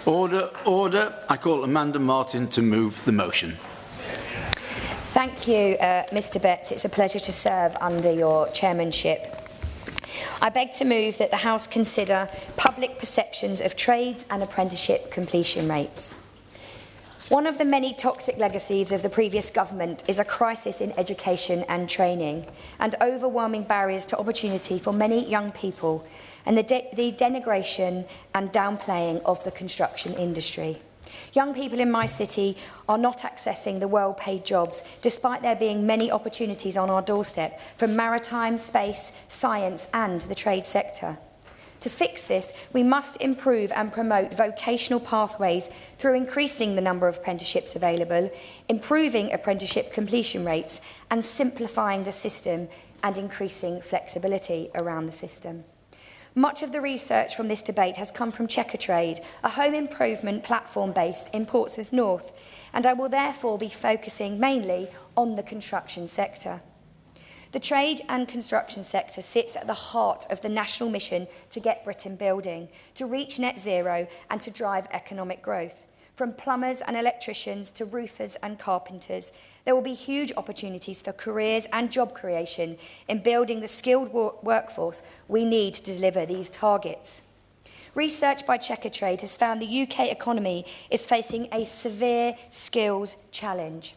Order, order. I call Amanda Martin to move the motion. Thank you, Mr Betts. It's a pleasure to serve under your chairmanship. I beg to move that the House consider public perceptions of trades and apprenticeship completion rates. One of the many toxic legacies of the previous government is a crisis in education and training and overwhelming barriers to opportunity for many young people and the denigration and downplaying of the construction industry. Young people in my city are not accessing the well-paid jobs, despite there being many opportunities on our doorstep from maritime, space, science and the trade sector. To fix this, we must improve and promote vocational pathways through increasing the number of apprenticeships available, improving apprenticeship completion rates and simplifying the system and increasing flexibility around the system. Much of the research from this debate has come from Checkatrade, a home improvement platform based in Portsmouth North, and I will therefore be focusing mainly on the construction sector. The trade and construction sector sits at the heart of the national mission to get Britain building, to reach net zero and to drive economic growth. From plumbers and electricians to roofers and carpenters, there will be huge opportunities for careers and job creation in building the skilled workforce we need to deliver these targets. Research by Checkatrade has found the UK economy is facing a severe skills challenge.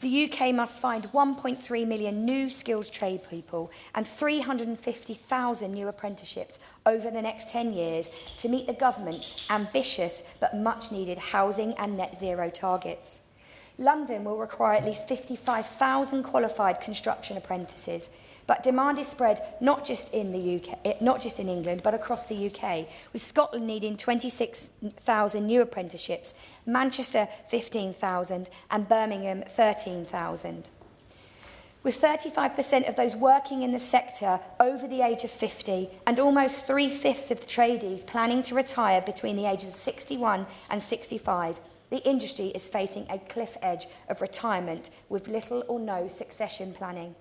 The UK must find 1.3 million new skilled trade people and 350,000 new apprenticeships over the next 10 years to meet the government's ambitious but much needed housing and net zero targets. London will require at least 55,000 qualified construction apprentices, but demand is spread not just in England, but across the UK, with Scotland needing 26,000 new apprenticeships, Manchester 15,000 and Birmingham 13,000. With 35% of those working in the sector over the age of 50 and almost 3/5 of the tradies planning to retire between the ages of 61 and 65, the industry is facing a cliff edge of retirement with little or no succession planning.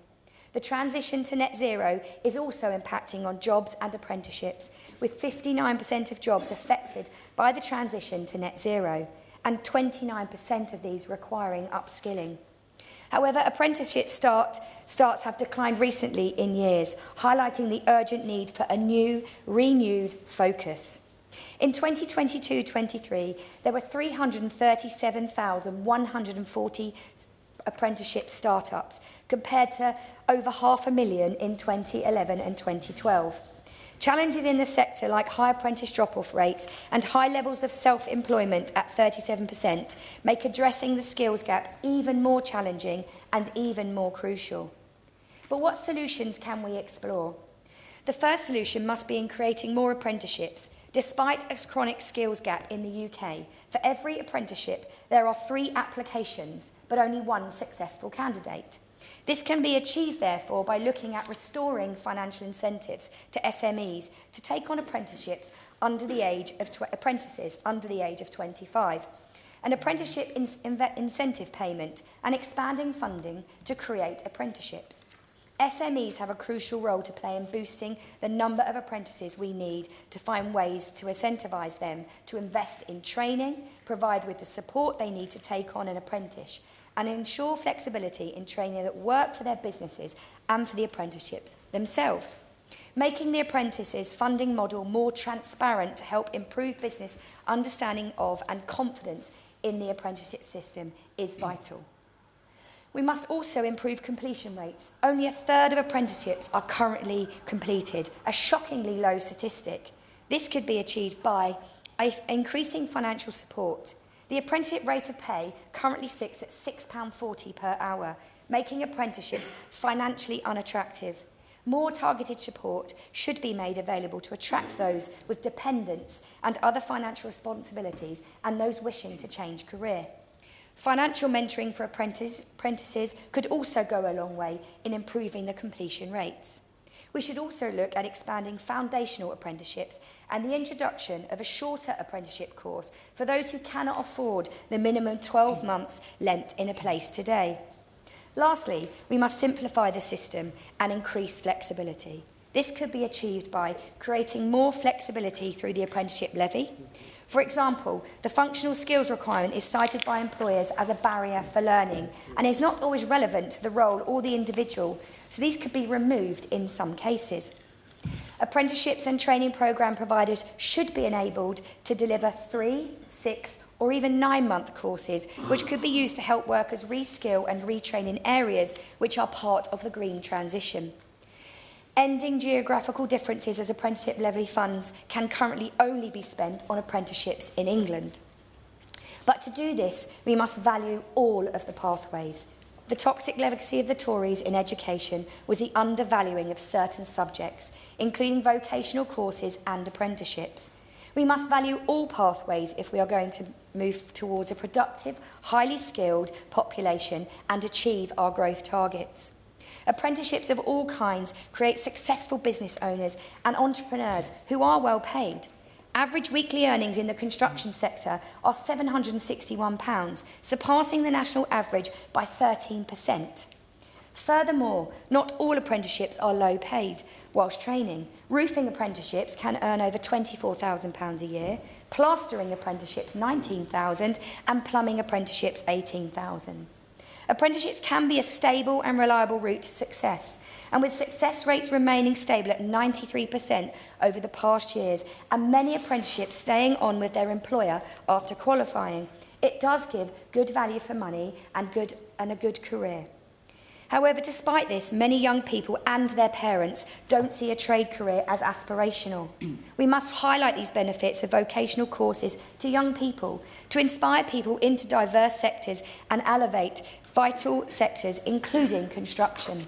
The transition to net zero is also impacting on jobs and apprenticeships, with 59% of jobs affected by the transition to net zero, and 29% of these requiring upskilling. However, apprenticeship starts have declined recently in years, highlighting the urgent need for a new, renewed focus. In 2022-23, there were 337,140 apprenticeship startups, compared to over 500,000 in 2011 and 2012. Challenges in the sector, like high apprentice drop-off rates and high levels of self-employment at 37%, make addressing the skills gap even more challenging and even more crucial. But what solutions can we explore? The first solution must be in creating more apprenticeships. Despite a chronic skills gap in the UK, for every apprenticeship there are 3 applications, but only 1 successful candidate. This can be achieved, therefore, by looking at restoring financial incentives to SMEs to take on apprenticeships under the age of apprentices under the age of 25, an apprenticeship incentive payment, and expanding funding to create apprenticeships. SMEs have a crucial role to play in boosting the number of apprentices we need to find ways to incentivise them to invest in training, provide with the support they need to take on an apprentice, and ensure flexibility in training that work for their businesses and for the apprenticeships themselves. Making the apprentices funding model more transparent to help improve business understanding of and confidence in the apprenticeship system is vital. We must also improve completion rates. Only 1/3 of apprenticeships are currently completed, a shockingly low statistic. This could be achieved by increasing financial support. The apprenticeship rate of pay currently sits at £6.40 per hour, making apprenticeships financially unattractive. More targeted support should be made available to attract those with dependents and other financial responsibilities and those wishing to change career. Financial mentoring for apprentices could also go a long way in improving the completion rates. We should also look at expanding foundational apprenticeships and the introduction of a shorter apprenticeship course for those who cannot afford the minimum 12 months length in a place today. Lastly, we must simplify the system and increase flexibility. This could be achieved by creating more flexibility through the apprenticeship levy, For example, the functional skills requirement is cited by employers as a barrier for learning and is not always relevant to the role or the individual, so these could be removed in some cases. Apprenticeships and training programme providers should be enabled to deliver 3, 6 or even 9-month courses, which could be used to help workers reskill and retrain in areas which are part of the green transition. Ending geographical differences, as apprenticeship levy funds can currently only be spent on apprenticeships in England. But to do this, we must value all of the pathways. The toxic legacy of the Tories in education was the undervaluing of certain subjects, including vocational courses and apprenticeships. We must value all pathways if we are going to move towards a productive, highly skilled population and achieve our growth targets. Apprenticeships of all kinds create successful business owners and entrepreneurs who are well paid. Average weekly earnings in the construction sector are £761, surpassing the national average by 13%. Furthermore, not all apprenticeships are low paid whilst training. Roofing apprenticeships can earn over £24,000 a year, plastering apprenticeships £19,000 and plumbing apprenticeships £18,000. Apprenticeships can be a stable and reliable route to success, and with success rates remaining stable at 93% over the past years and many apprenticeships staying on with their employer after qualifying, it does give good value for money and a good career. However, despite this, many young people and their parents don't see a trade career as aspirational. We must highlight these benefits of vocational courses to young people, to inspire people into diverse sectors and elevate vital sectors, including construction.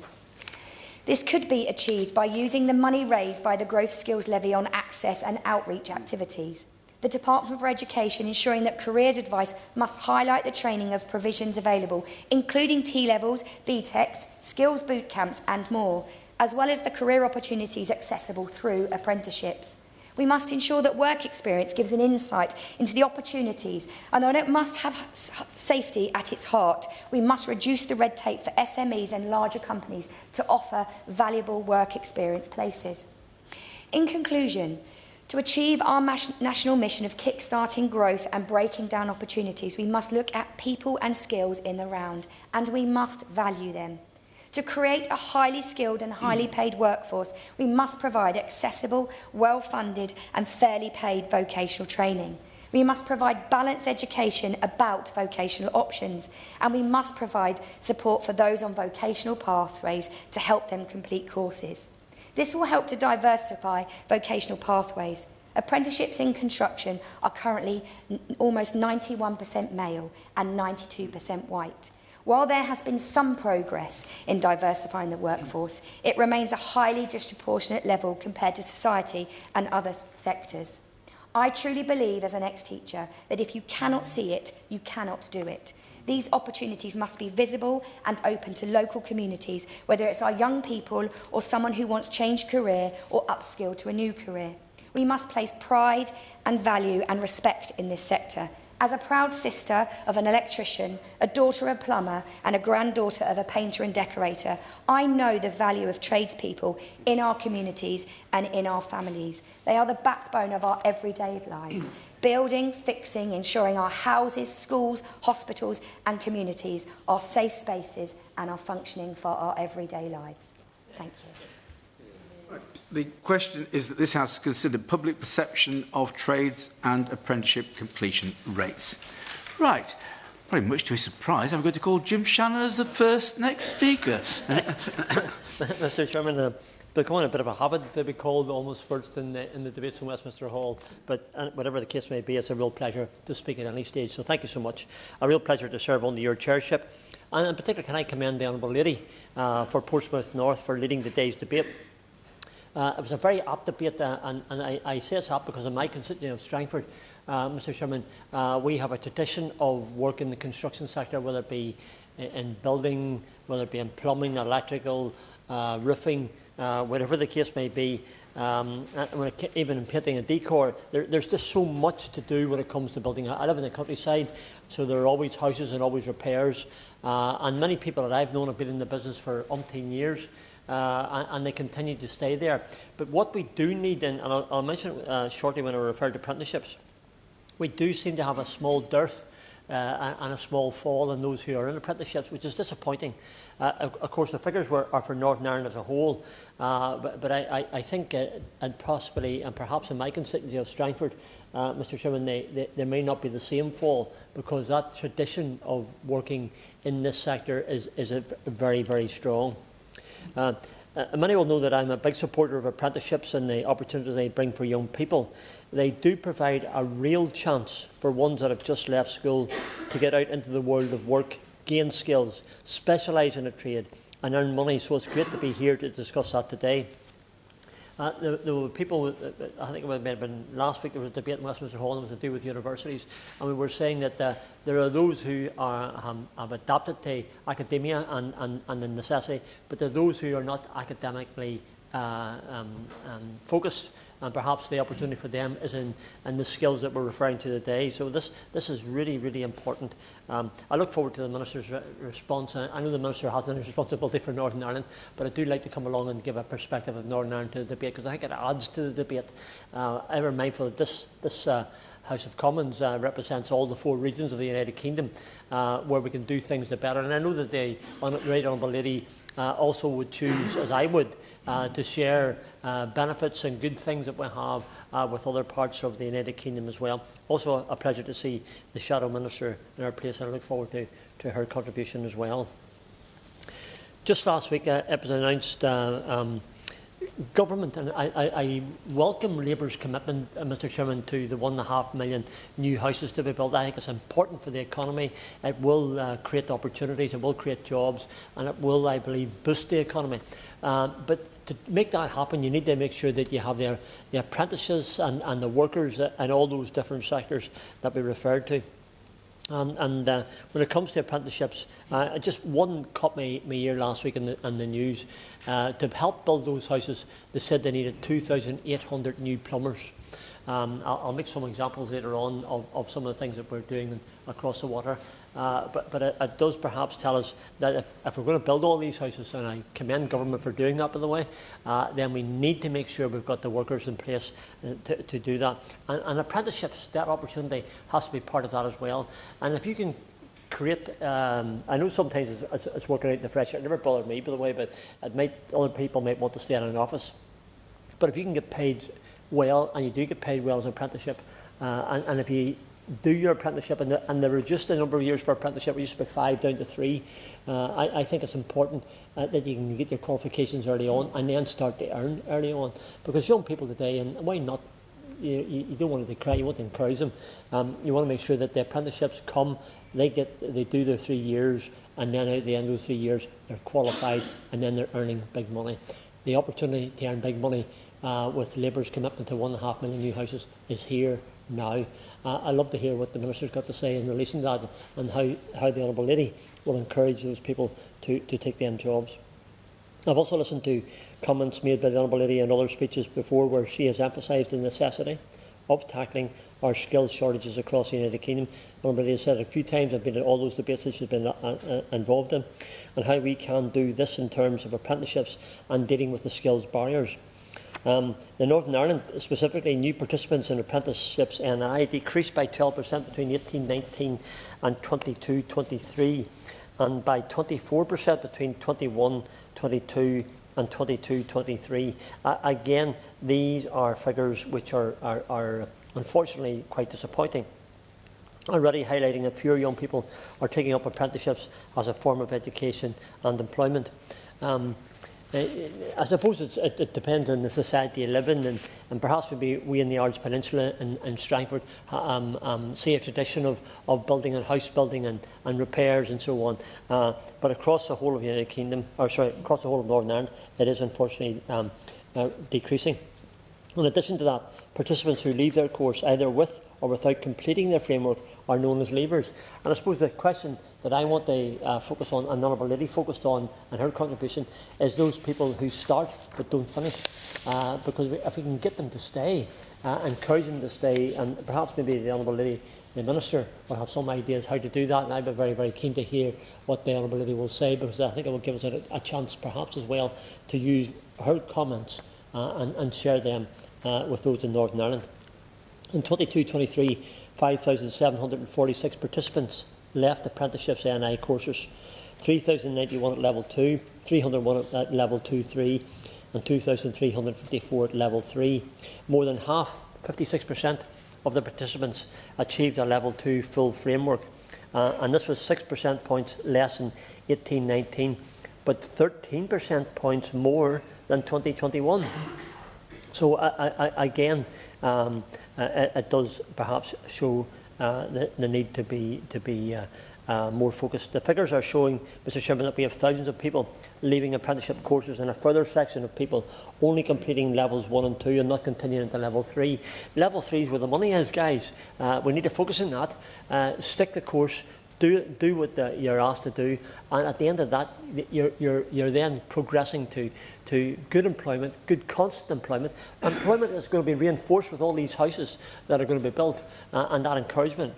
This could be achieved by using the money raised by the Growth Skills Levy on access and outreach activities. The Department for Education ensuring that careers advice must highlight the training of provisions available, including T-levels, BTECs, skills boot camps and more, as well as the career opportunities accessible through apprenticeships. We must ensure that work experience gives an insight into the opportunities, and although it must have safety at its heart, we must reduce the red tape for SMEs and larger companies to offer valuable work experience places. In conclusion, to achieve our national mission of kick-starting growth and breaking down opportunities, we must look at people and skills in the round, and we must value them. To create a highly skilled and highly paid workforce, we must provide accessible, well-funded and fairly paid vocational training. We must provide balanced education about vocational options, and we must provide support for those on vocational pathways to help them complete courses. This will help to diversify vocational pathways. Apprenticeships in construction are currently almost 91% male and 92% white. While there has been some progress in diversifying the workforce, it remains a highly disproportionate level compared to society and other sectors. I truly believe, as an ex-teacher, that if you cannot see it, you cannot do it. These opportunities must be visible and open to local communities, whether it's our young people or someone who wants changed career or upskill to a new career. We must place pride and value and respect in this sector. As a proud sister of an electrician, a daughter of a plumber and a granddaughter of a painter and decorator, I know the value of tradespeople in our communities and in our families. They are the backbone of our everyday lives. Building, fixing, ensuring our houses, schools, hospitals and communities are safe spaces and are functioning for our everyday lives. Thank you. The question is that this House considered public perception of trades and apprenticeship completion rates. Right. Probably much to his surprise, I'm going to call Jim Shannon as the first next speaker. Mr. Chairman, becoming a bit of a habit to be called almost first in the debates in Westminster Hall, but whatever the case may be, it's a real pleasure to speak at any stage. So thank you so much. A real pleasure to serve under your chairship. And in particular, can I commend the Honourable Lady for Portsmouth North for leading today's debate. It was a very apt debate, and I say it's apt because in my constituency of Strangford, Mr. Chairman, we have a tradition of work in the construction sector, whether it be in building, whether it be in plumbing, electrical, roofing, whatever the case may be, even in painting and decor. There's just so much to do when it comes to building. I live in the countryside, so there are always houses and always repairs, and many people that I've known have been in the business for umpteen years. And they continue to stay there. But what we do need, and I'll mention shortly when I refer to apprenticeships, we do seem to have a small dearth and a small fall in those who are in apprenticeships, which is disappointing. Of course, the figures are for Northern Ireland as a whole, but I think, and possibly, and perhaps in my constituency of Strangford, Mr. Chairman, there may not be the same fall, because that tradition of working in this sector is very, very strong. Many will know that I'm a big supporter of apprenticeships and the opportunities they bring for young people. They do provide a real chance for ones that have just left school to get out into the world of work, gain skills, specialise in a trade and earn money. So it's great to be here to discuss that today. There were people, I think it may have been last week, there was a debate in Westminster Hall that was to do with universities, and we were saying that there are those who have adapted to academia and the necessity, but there are those who are not academically focused, and perhaps the opportunity for them is in the skills that we're referring to today. So this is really, really important. I look forward to the Minister's response. I know the Minister has no responsibility for Northern Ireland, but I do like to come along and give a perspective of Northern Ireland to the debate, because I think it adds to the debate. Ever mindful that this House of Commons represents all the 4 regions of the United Kingdom, where we can do things the better. And I know that the Right Honourable Lady also would choose, as I would, to share benefits and good things that we have with other parts of the United Kingdom as well. Also a pleasure to see the Shadow Minister in our place, and I look forward to her contribution as well. Just last week it was announced government, and I welcome Labour's commitment, Mr. Chairman, to the 1.5 million new houses to be built. I think it's important for the economy. It will create opportunities, it will create jobs, and it will, I believe, boost the economy. But to make that happen, you need to make sure that you have the apprentices and the workers in all those different sectors that we referred to. And when it comes to apprenticeships, just one caught my ear last week in the news. To help build those houses, they said they needed 2,800 new plumbers. I'll make some examples later on of some of the things that we're doing across the water. But it does perhaps tell us that if we're going to build all these houses, and I commend government for doing that, by the way, then we need to make sure we've got the workers in place to do that. And apprenticeships, that opportunity has to be part of that as well. And if you can create, I know sometimes it's working out in the fresh air. It never bothered me, by the way, but other people might want to stay in an office. But if you can get paid well, and you do get paid well as an apprenticeship, and if you do your apprenticeship, and they reduced the number of years for apprenticeship, we used to be 5 down to 3. I think it's important that you can get your qualifications early on and then start to earn early on, because young people today, and why not, you don't want to decry, you want to encourage them. You want to make sure that the apprenticeships come, they do their 3 years, and then at the end of those 3 years they're qualified, and then they're earning big money. The opportunity to earn big money with Labour's commitment to 1.5 million new houses is here now. I'd love to hear what the Minister's got to say in relation to that, and how the Honourable Lady will encourage those people to take them jobs. I've also listened to comments made by the Honourable Lady in other speeches before, where she has emphasised the necessity of tackling our skills shortages across the United Kingdom. The Honourable Lady has said a few times, I've been at all those debates that she's been involved in, and how we can do this in terms of apprenticeships and dealing with the skills barriers. The Northern Ireland, specifically new participants in apprenticeships NI, decreased by 12% between 18-19 and 22-23, and by 24% between 21-22 and 22-23. Again, these are figures which are unfortunately quite disappointing, already highlighting that fewer young people are taking up apprenticeships as a form of education and employment. I suppose it depends on the society you live in, and perhaps maybe we in the Ards Peninsula and Strangford see a tradition of building and house building and repairs and so on. But across the whole of the United Kingdom, across the whole of Northern Ireland, it is unfortunately decreasing. In addition to that, participants who leave their course either with or without completing their framework are known as leavers. And I suppose the question that I want to focus on, and the Honourable Lady focused on in her contribution, is those people who start but don't finish. Because if we can get them to stay, encourage them to stay, and perhaps maybe the Honourable Lady, the Minister, will have some ideas how to do that, and I'd be very, very keen to hear what the Honourable Lady will say, because I think it will give us a chance perhaps as well to use her comments and share them with those in Northern Ireland. In 22-23, 5,746 participants left apprenticeships NI courses, 3,091 at level 2, 301 at level 2-3 and 2,354 at level 3. More than half, 56% of the participants achieved a level 2 full framework, and this was 6% points less than 18-19, but 13% points more than 2021. So again, it does perhaps show the need to be more focused. The figures are showing, Mr. Chairman, that we have thousands of people leaving apprenticeship courses and a further section of people only completing levels 1 and 2 and not continuing into level 3. Level 3 is where the money is, guys. We need to focus on that. Stick the course. Do what you're asked to do, and at the end of that, you're then progressing to good employment, good constant employment that's going to be reinforced with all these houses that are going to be built, and that encouragement.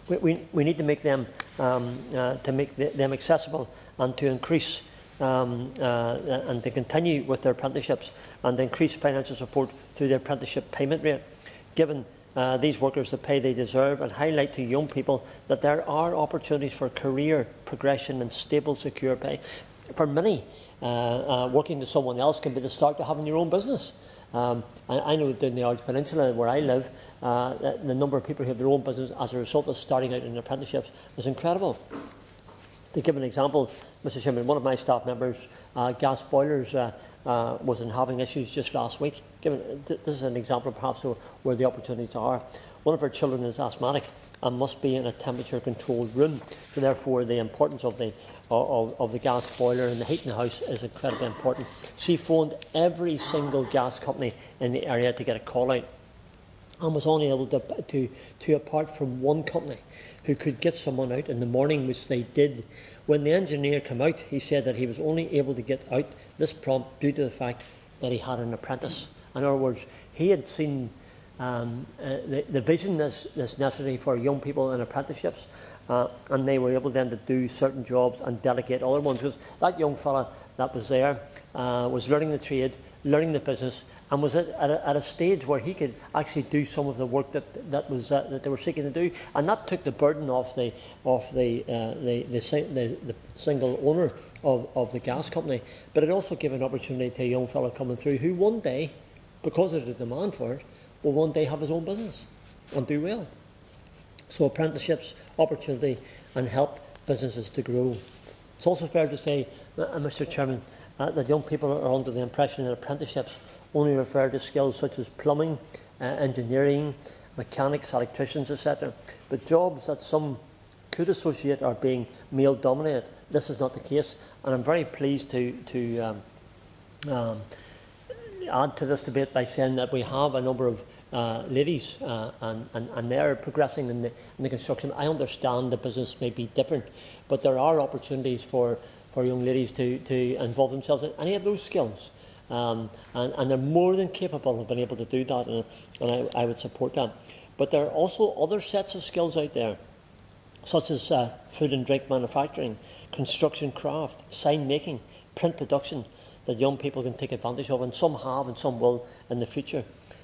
We need to make them them accessible and to increase and to continue with their apprenticeships and increase financial support through the apprenticeship payment rate, given these workers the pay they deserve, and highlight to young people that there are opportunities for career progression and stable, secure pay. For many, working to someone else can be the start to having your own business. I know down the Irish Peninsula where I live, the number of people who have their own business as a result of starting out in apprenticeships is incredible. To give an example, Mr. Chairman, one of my staff members, gas boilers, wasn't having issues just last week. This is an example perhaps where the opportunities are. One of her children is asthmatic and must be in a temperature-controlled room, so therefore the importance of the gas boiler and the heat in the house is incredibly important. She phoned every single gas company in the area to get a call out, and was only able to apart from one company who could get someone out in the morning, which they did. When the engineer came out, he said that he was only able to get out this prompt due to the fact that he had an apprentice. In other words, he had seen the vision that's necessary for young people in apprenticeships, and they were able then to do certain jobs and delegate other ones. Because that young fella that was there was learning the trade, learning the business, and was at a stage where he could actually do some of the work that they were seeking to do, and that took the burden off the single owner of the gas company. But it also gave an opportunity to a young fellow coming through who one day, because there's a demand for it, will one day have his own business and do well. So apprenticeships, opportunity, and help businesses to grow. It's also fair to say, Mr. Chairman, that young people are under the impression that apprenticeships only refer to skills such as plumbing, engineering, mechanics, electricians, etc. But jobs that some could associate are being male-dominated. This is not the case, and I'm very pleased to add to this debate by saying that we have a number of ladies, and they're progressing in the construction. I understand the business may be different, but there are opportunities for young ladies to involve themselves in any of those skills. And they're more than capable of being able to do that, and I would support that. But there are also other sets of skills out there, such as food and drink manufacturing, construction craft, sign making, print production, that young people can take advantage of, and some have and some will in the future.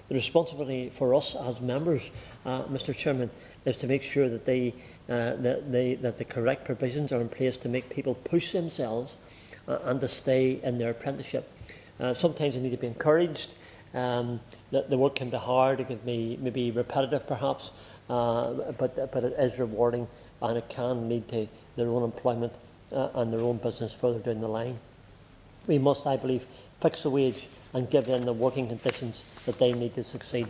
The responsibility for us as members, Mr. Chairman, is to make sure that that the correct provisions are in place to make people push themselves and to stay in their apprenticeship. Sometimes they need to be encouraged. The work can be hard, it can be maybe repetitive perhaps, but it is rewarding, and it can lead to their own employment and their own business further down the line. We must, I believe, fix the wage and give them the working conditions that they need to succeed.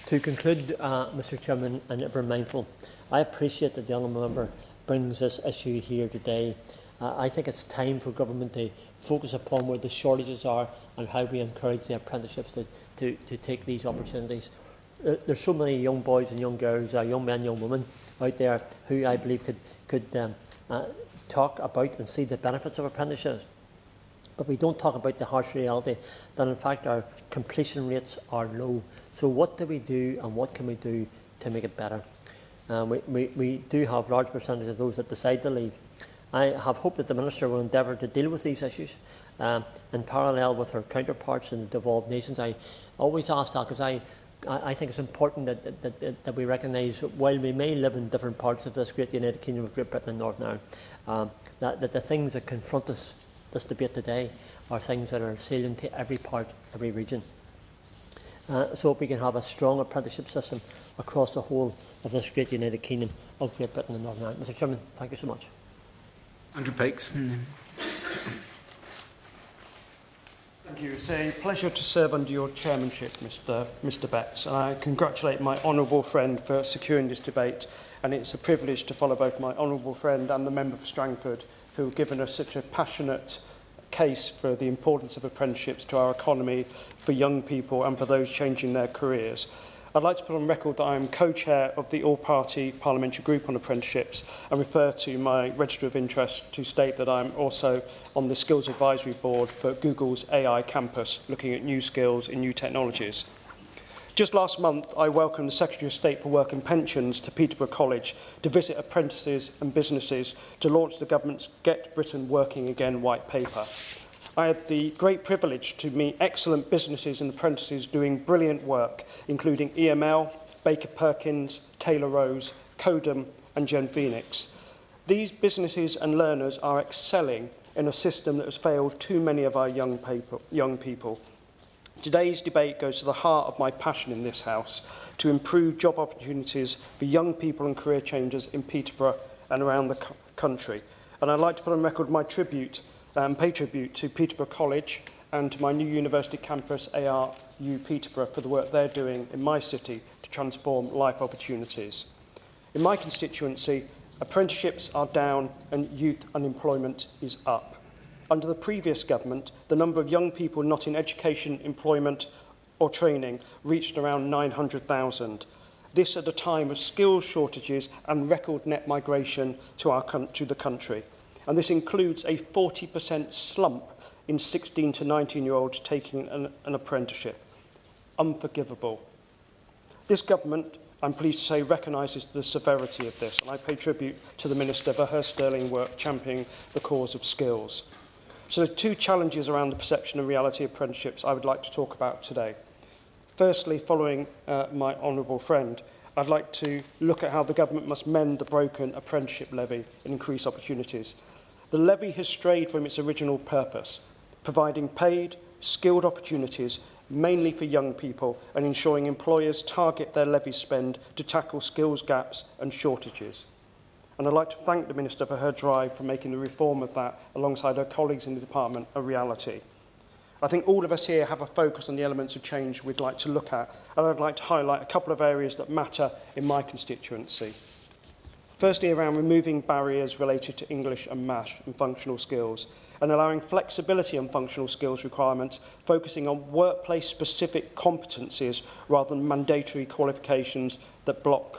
To conclude, Mr. Chairman, and ever mindful, I appreciate that the honourable member brings this issue here today. I think it's time for government to focus upon where the shortages are and how we encourage the apprenticeships to take these opportunities. There's so many young boys and young girls, young men, young women out there who I believe could talk about and see the benefits of apprenticeships. But we don't talk about the harsh reality that in fact our completion rates are low. So what do we do, and what can we do to make it better? We do have large percentages of those that decide to leave. I have hope that the Minister will endeavour to deal with these issues in parallel with her counterparts in the devolved nations. I always ask that because I I think it's important that we recognise, while we may live in different parts of this great United Kingdom of Great Britain and Northern Ireland, that the things that confront us, this debate today, are things that are salient to every part, every region. So if we can have a strong apprenticeship system across the whole of this great United Kingdom of Great Britain and Northern Ireland. Mr. Chairman, thank you so much. Andrew Pakes. Thank you. It's a pleasure to serve under your chairmanship, Mr Betts, and I congratulate my honourable friend for securing this debate, and it's a privilege to follow both my honourable friend and the member for Strangford, who have given us such a passionate case for the importance of apprenticeships to our economy, for young people and for those changing their careers. I'd like to put on record that I am co-chair of the all-party parliamentary group on apprenticeships and refer to my register of interest to state that I'm also on the skills advisory board for Google's AI campus, looking at new skills in new technologies. Just last month, I welcomed the Secretary of State for Work and Pensions to Peterborough College to visit apprentices and businesses to launch the government's Get Britain Working Again white paper. I had the great privilege to meet excellent businesses and apprentices doing brilliant work, including EML, Baker Perkins, Taylor Rose, Codem and Gen Phoenix. These businesses and learners are excelling in a system that has failed too many of our young people. Today's debate goes to the heart of my passion in this House to improve job opportunities for young people and career changers in Peterborough and around the country. And I'd like to put on record my pay tribute to Peterborough College and to my new university campus, ARU Peterborough, for the work they're doing in my city to transform life opportunities. In my constituency, apprenticeships are down and youth unemployment is up. Under the previous government, the number of young people not in education, employment or training reached around 900,000. This at a time of skills shortages and record net migration to the country. And this includes a 40% slump in 16 to 19-year-olds taking an apprenticeship. Unforgivable. This government, I'm pleased to say, recognises the severity of this, and I pay tribute to the Minister for her sterling work championing the cause of skills. So there are two challenges around the perception and reality of apprenticeships I would like to talk about today. Firstly, following my honourable friend, I'd like to look at how the government must mend the broken apprenticeship levy and increase opportunities. The levy has strayed from its original purpose, providing paid, skilled opportunities mainly for young people and ensuring employers target their levy spend to tackle skills gaps and shortages. And I'd like to thank the Minister for her drive for making the reform of that alongside her colleagues in the department a reality. I think all of us here have a focus on the elements of change we'd like to look at, and I'd like to highlight a couple of areas that matter in my constituency. Firstly, around removing barriers related to English and maths and functional skills, and allowing flexibility on functional skills requirements, focusing on workplace-specific competencies rather than mandatory qualifications that block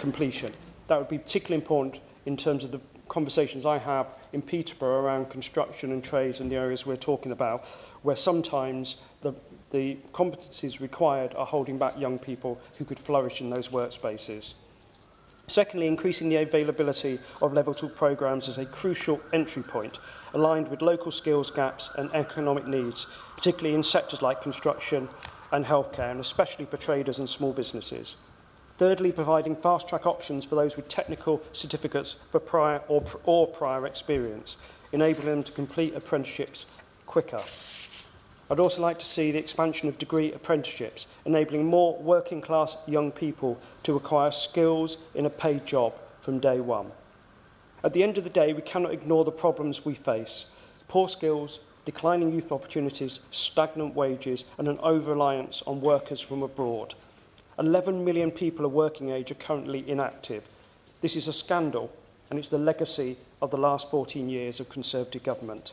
completion. That would be particularly important in terms of the conversations I have in Peterborough around construction and trades and the areas we're talking about, where sometimes the competencies required are holding back young people who could flourish in those workspaces. Secondly, increasing the availability of Level 2 programmes as a crucial entry point, aligned with local skills gaps and economic needs, particularly in sectors like construction and healthcare, and especially for traders and small businesses. Thirdly, providing fast-track options for those with technical certificates for prior or prior experience, enabling them to complete apprenticeships quicker. I'd also like to see the expansion of degree apprenticeships, enabling more working-class young people to acquire skills in a paid job from day one. At the end of the day, we cannot ignore the problems we face: poor skills, declining youth opportunities, stagnant wages, and an over-reliance on workers from abroad. 11 million people of working age are currently inactive. This is a scandal, and it's the legacy of the last 14 years of Conservative government.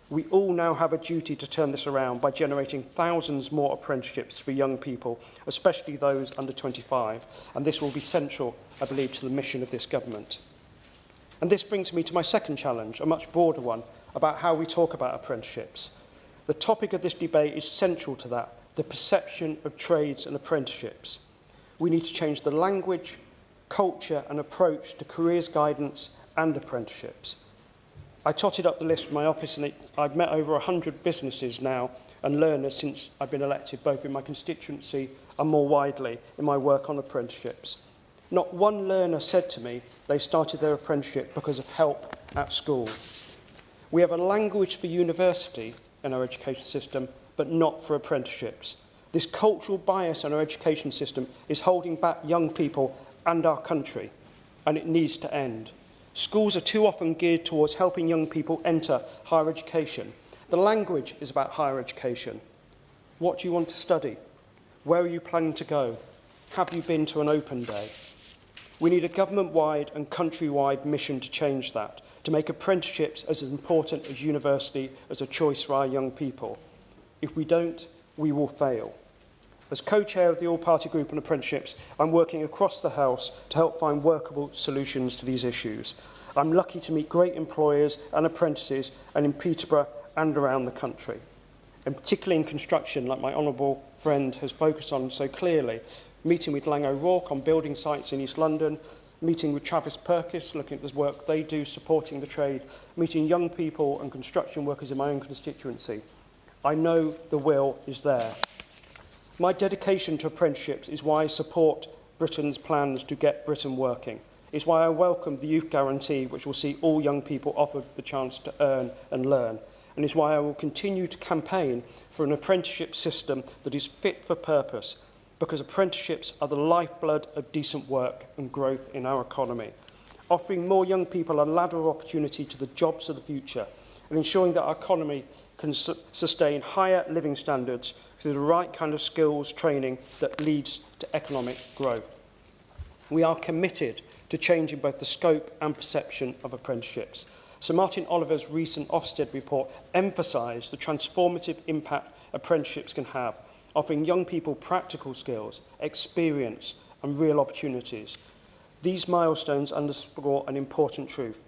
We all now have a duty to turn this around by generating thousands more apprenticeships for young people, especially those under 25, and this will be central, I believe, to the mission of this government. And this brings me to my second challenge, a much broader one, about how we talk about apprenticeships. The topic of this debate is central to that: the perception of trades and apprenticeships. We need to change the language, culture and approach to careers guidance and apprenticeships. I totted up the list from my office, and I've met over 100 businesses now and learners since I've been elected, both in my constituency and more widely in my work on apprenticeships. Not one learner said to me they started their apprenticeship because of help at school. We have a language for university in our education system, but not for apprenticeships. This cultural bias in our education system is holding back young people and our country, and it needs to end. Schools are too often geared towards helping young people enter higher education. The language is about higher education. What do you want to study? Where are you planning to go? Have you been to an open day? We need a government-wide and country-wide mission to change that, to make apprenticeships as important as university as a choice for our young people. If we don't, we will fail. As co-chair of the All-Party Group on Apprenticeships, I'm working across the House to help find workable solutions to these issues. I'm lucky to meet great employers and apprentices and in Peterborough and around the country. And particularly in construction, like my honourable friend has focused on so clearly, meeting with Lang O'Rourke on building sites in East London, meeting with Travis Perkis, looking at the work they do, supporting the trade, meeting young people and construction workers in my own constituency. I know the will is there. My dedication to apprenticeships is why I support Britain's plans to get Britain working. It's why I welcome the Youth Guarantee, which will see all young people offered the chance to earn and learn. And it's why I will continue to campaign for an apprenticeship system that is fit for purpose, because apprenticeships are the lifeblood of decent work and growth in our economy, offering more young people a ladder of opportunity to the jobs of the future and ensuring that our economy can sustain higher living standards through the right kind of skills training that leads to economic growth. We are committed to changing both the scope and perception of apprenticeships. Sir Martin Oliver's recent Ofsted report emphasised the transformative impact apprenticeships can have, offering young people practical skills, experience and real opportunities. These milestones underscore an important truth.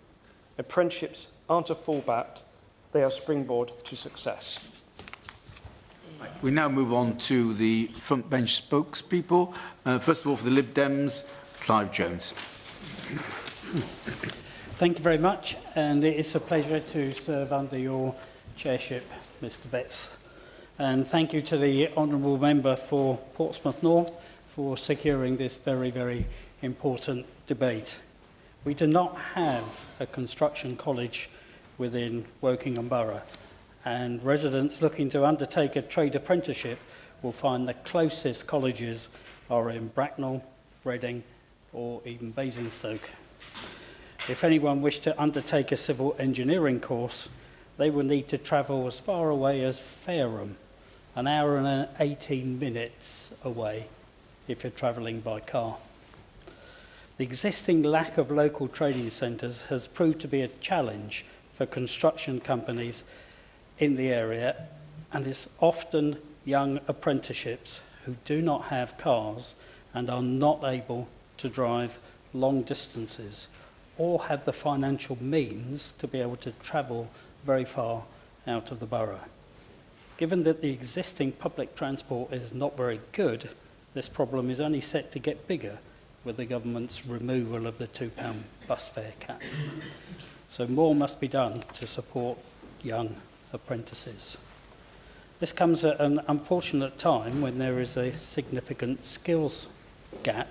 Apprenticeships aren't a fallback, they are a springboard to success. We now move on to the front bench spokespeople. First of all, for the Lib Dems, Clive Jones. Thank you very much, and it is a pleasure to serve under your chairship, Mr Betts. And thank you to the Honourable Member for Portsmouth North for securing this very, very important debate. We do not have a construction college within Wokingham Borough, and residents looking to undertake a trade apprenticeship will find the closest colleges are in Bracknell, Reading or even Basingstoke. If anyone wished to undertake a civil engineering course, they will need to travel as far away as Fareham, an hour and 18 minutes away if you're travelling by car. The existing lack of local training centres has proved to be a challenge for construction companies in the area, and it's often young apprenticeships who do not have cars and are not able to drive long distances or have the financial means to be able to travel very far out of the borough. Given that the existing public transport is not very good, this problem is only set to get bigger with the government's removal of the £2 bus fare cap. So more must be done to support young apprentices. This comes at an unfortunate time when there is a significant skills gap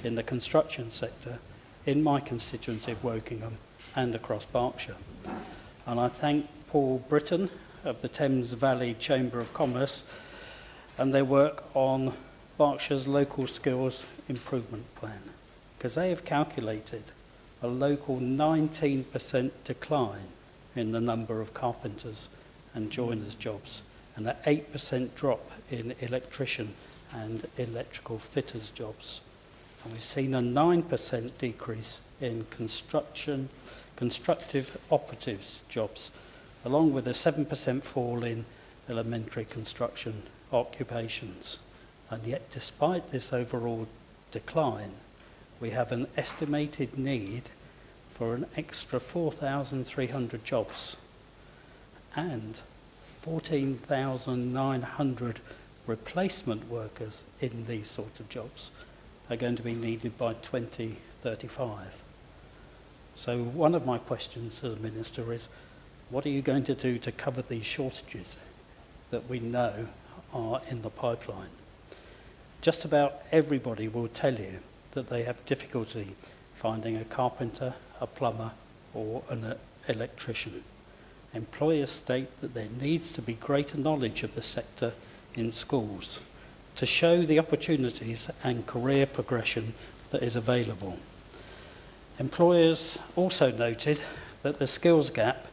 in the construction sector in my constituency of Wokingham and across Berkshire. And I thank Paul Britton of the Thames Valley Chamber of Commerce and their work on Berkshire's local skills improvement plan, because they have calculated a local 19% decline in the number of carpenters and joiners jobs and an 8% drop in electrician and electrical fitters jobs. And we've seen a 9% decrease in constructive operatives jobs, along with a 7% fall in elementary construction occupations. And yet, despite this overall decline, we have an estimated need for an extra 4,300 jobs and 14,900 replacement workers in these sort of jobs are going to be needed by 2035. So one of my questions to the Minister is, what are you going to do to cover these shortages that we know are in the pipeline? Just about everybody will tell you that they have difficulty finding a carpenter, a plumber or an electrician. Employers state that there needs to be greater knowledge of the sector in schools to show the opportunities and career progression that is available. Employers also noted that the skills gap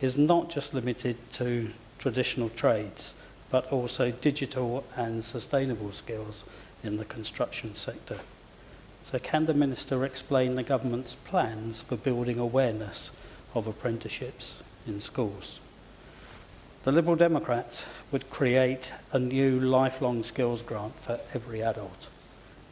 is not just limited to traditional trades, but also digital and sustainable skills in the construction sector. So can the Minister explain the government's plans for building awareness of apprenticeships in schools? The Liberal Democrats would create a new lifelong skills grant for every adult,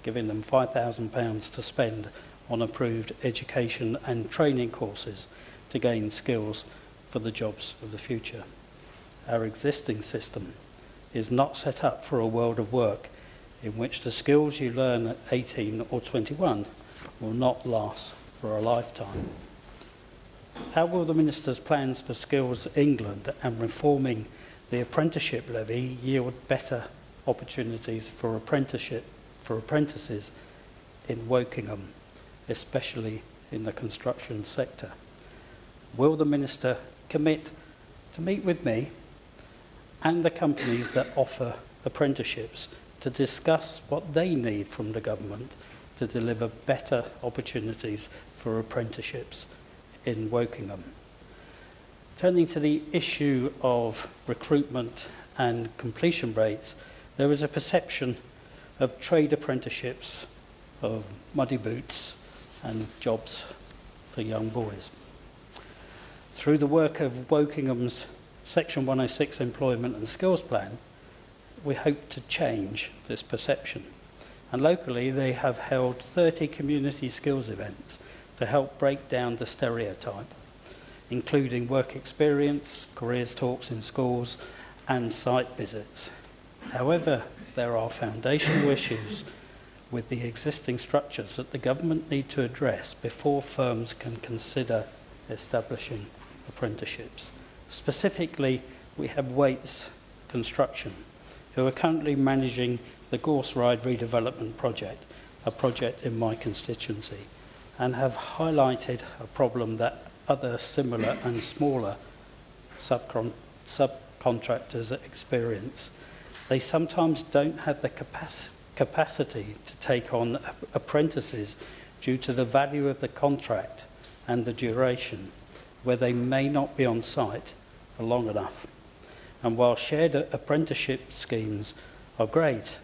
giving them £5,000 to spend on approved education and training courses to gain skills for the jobs of the future. Our existing system is not set up for a world of work in which the skills you learn at 18 or 21 will not last for a lifetime. How will the Minister's plans for Skills England and reforming the apprenticeship levy yield better opportunities for apprentices in Wokingham, especially in the construction sector? Will the Minister commit to meet with me and the companies that offer apprenticeships to discuss what they need from the government to deliver better opportunities for apprenticeships in Wokingham? Turning to the issue of recruitment and completion rates, there is a perception of trade apprenticeships, of muddy boots and jobs for young boys. Through the work of Wokingham's Section 106 Employment and Skills Plan, we hope to change this perception. And locally, they have held 30 community skills events to help break down the stereotype, including work experience, careers talks in schools, and site visits. However, there are foundational issues with the existing structures that the government need to address before firms can consider establishing apprenticeships. Specifically, we have Waits Construction, who are currently managing the Gorse Ride redevelopment project, a project in my constituency, and have highlighted a problem that other similar and smaller subcontractors experience. They sometimes don't have the capacity to take on apprentices due to the value of the contract and the duration, where they may not be on site for long enough. And while shared apprenticeship schemes are great,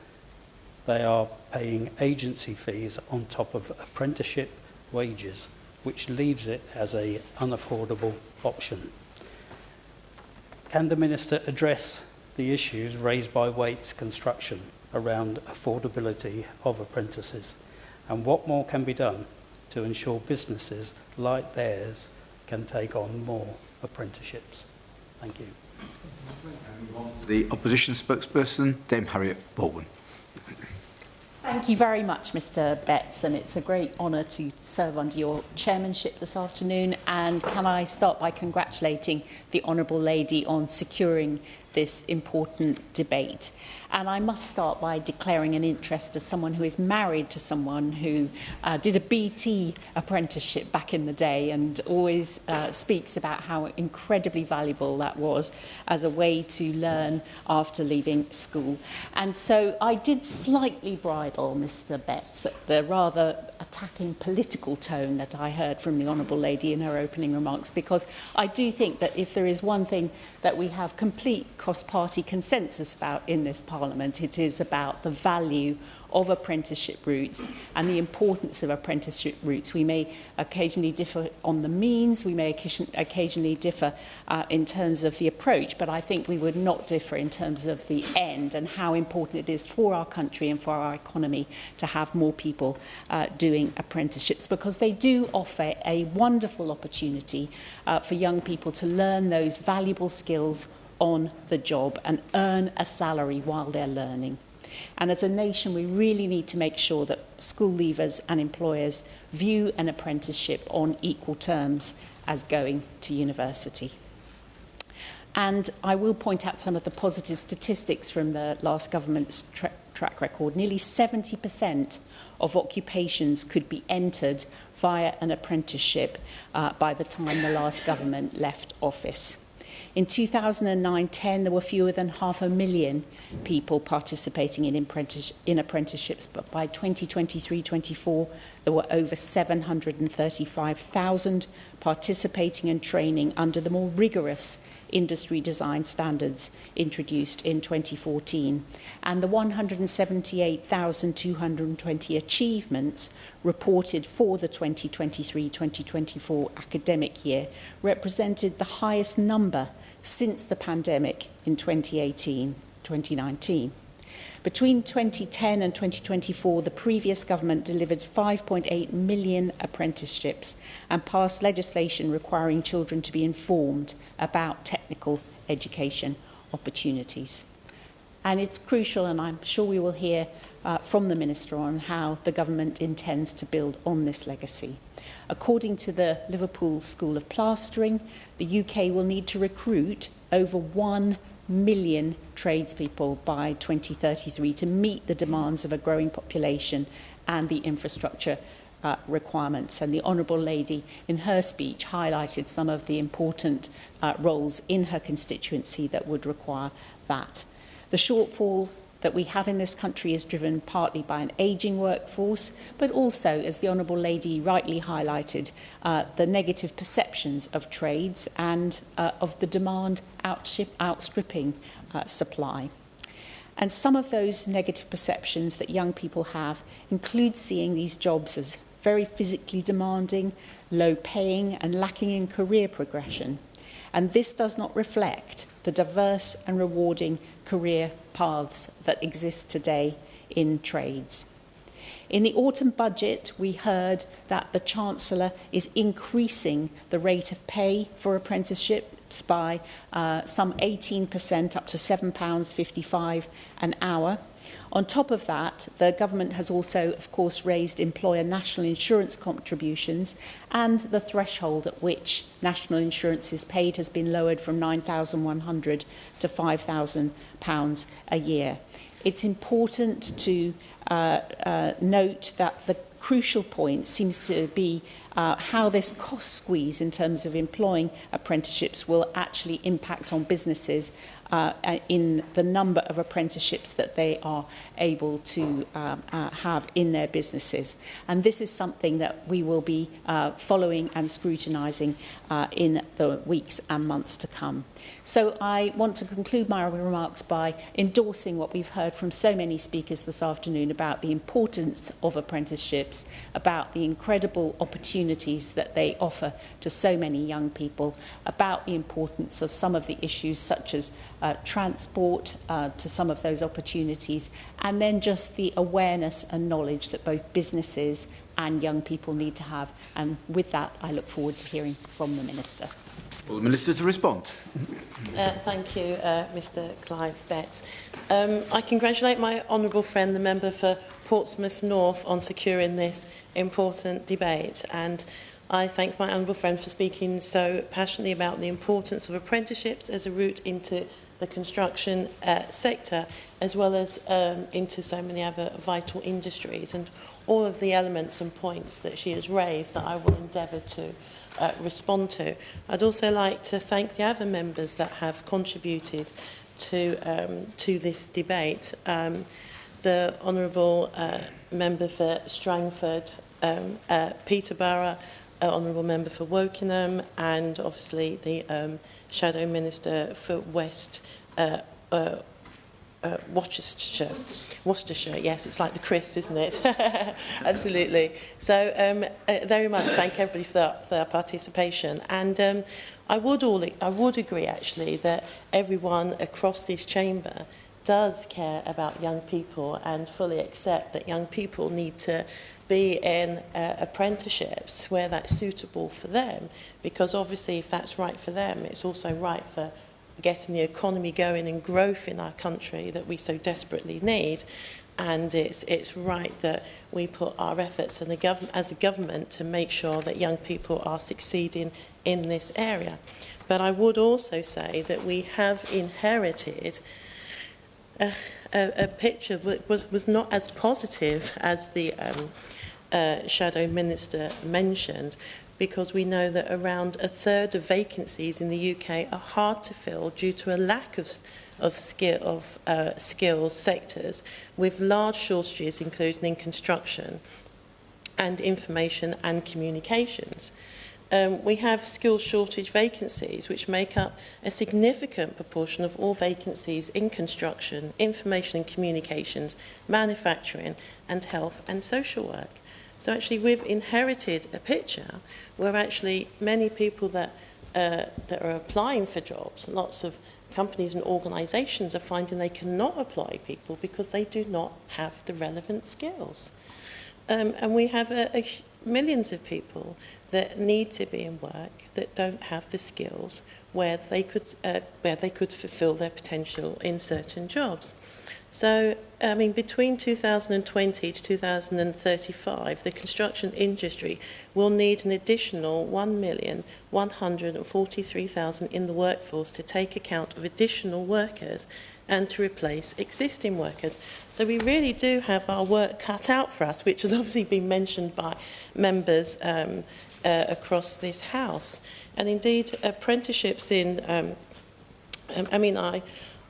they are paying agency fees on top of apprenticeship wages, which leaves it as an unaffordable option. Can the Minister address the issues raised by Waits Construction around affordability of apprentices, and what more can be done to ensure businesses like theirs can take on more apprenticeships? Thank you. The opposition spokesperson, Dame Harriet Baldwin. Thank you very much, Mr. Betts, and it's a great honour to serve under your chairmanship this afternoon. And can I start by congratulating the Honourable Lady on securing this important debate. And I must start by declaring an interest as someone who is married to someone who did a BT apprenticeship back in the day and always speaks about how incredibly valuable that was as a way to learn after leaving school. And so I did slightly bridle Mr. Betts at the rather attacking political tone that I heard from the Honourable Lady in her opening remarks, because I do think that if there is one thing that we have complete cross-party consensus about in this Parliament, it is about the value of apprenticeship routes and the importance of apprenticeship routes. We may occasionally differ on the means, we may occasionally differ in terms of the approach, but I think we would not differ in terms of the end and how important it is for our country and for our economy to have more people doing apprenticeships, because they do offer a wonderful opportunity for young people to learn those valuable skills on the job and earn a salary while they're learning. And as a nation, we really need to make sure that school leavers and employers view an apprenticeship on equal terms as going to university. And I will point out some of the positive statistics from the last government's track record. Nearly 70% of occupations could be entered via an apprenticeship by the time the last government left office. In 2009-10, there were fewer than 500,000 people participating in apprenticeships, but by 2023-24, there were over 735,000 participating and training under the more rigorous industry design standards introduced in 2014. And the 178,220 achievements reported for the 2023-2024 academic year represented the highest number since the pandemic in 2018-2019. Between 2010 and 2024, the previous government delivered 5.8 million apprenticeships and passed legislation requiring children to be informed about technical education opportunities. And it's crucial, and I'm sure we will hear from the Minister on how the government intends to build on this legacy. According to the Liverpool School of Plastering, the UK will need to recruit over 1 million tradespeople by 2033 to meet the demands of a growing population and the infrastructure requirements. And the Honourable Lady, in her speech, highlighted some of the important roles in her constituency that would require that. The shortfall that we have in this country is driven partly by an ageing workforce, but also, as the Honourable Lady rightly highlighted, the negative perceptions of trades and of the demand outstripping supply. And some of those negative perceptions that young people have include seeing these jobs as very physically demanding, low paying and lacking in career progression. And this does not reflect the diverse and rewarding career paths that exist today in trades. In the autumn budget, we heard that the Chancellor is increasing the rate of pay for apprenticeships by some 18%, up to £7.55 an hour. On top of that, the government has also, of course, raised employer national insurance contributions, and the threshold at which national insurance is paid has been lowered from £9,100 to £5,000 a year. It's important to note that the crucial point seems to be how this cost squeeze in terms of employing apprenticeships will actually impact on businesses in the number of apprenticeships that they are able to have in their businesses. And this is something that we will be following and scrutinising in the weeks and months to come. So I want to conclude my remarks by endorsing what we've heard from so many speakers this afternoon about the importance of apprenticeships, about the incredible opportunities that they offer to so many young people, about the importance of some of the issues such as transport to some of those opportunities, and then just the awareness and knowledge that both businesses and young people need to have. And with that, I look forward to hearing from the Minister. Will the Minister to respond? Thank you, Mr Clive Betts. I congratulate my honourable friend, the member for Portsmouth North, on securing this important debate, and I thank my honourable friend for speaking so passionately about the importance of apprenticeships as a route into the construction sector, as well as into so many other vital industries, and all of the elements and points that she has raised that I will endeavour to respond to. I'd also like to thank the other members that have contributed to this debate. The Honourable Member for Strangford, Peterborough, Honourable Member for Wokingham, and obviously the Shadow Minister for West Worcestershire, yes, it's like the crisp, isn't it? Absolutely. So very much thank everybody for their participation. And I would agree, actually, that everyone across this chamber does care about young people and fully accept that young people need to be in apprenticeships where that's suitable for them, because obviously if that's right for them, it's also right for getting the economy going and growth in our country that we so desperately need. And it's right that we put our efforts in as a government to make sure that young people are succeeding in this area. But I would also say that we have inherited a picture that was not as positive as the Shadow Minister mentioned, because we know that around a third of vacancies in the UK are hard to fill due to a lack of skills sectors, with large shortages including in construction and information and communications. We have skills shortage vacancies, which make up a significant proportion of all vacancies in construction, information and communications, manufacturing, and health and social work. So actually we've inherited a picture where actually many people that are applying for jobs, lots of companies and organisations are finding they cannot apply people because they do not have the relevant skills. And we have millions of people that need to be in work that don't have the skills where they could fulfil their potential in certain jobs. So, I mean, between 2020 to 2035, the construction industry will need an additional 1,143,000 in the workforce to take account of additional workers and to replace existing workers. So we really do have our work cut out for us, which has obviously been mentioned by members across this House. And indeed, apprenticeships in,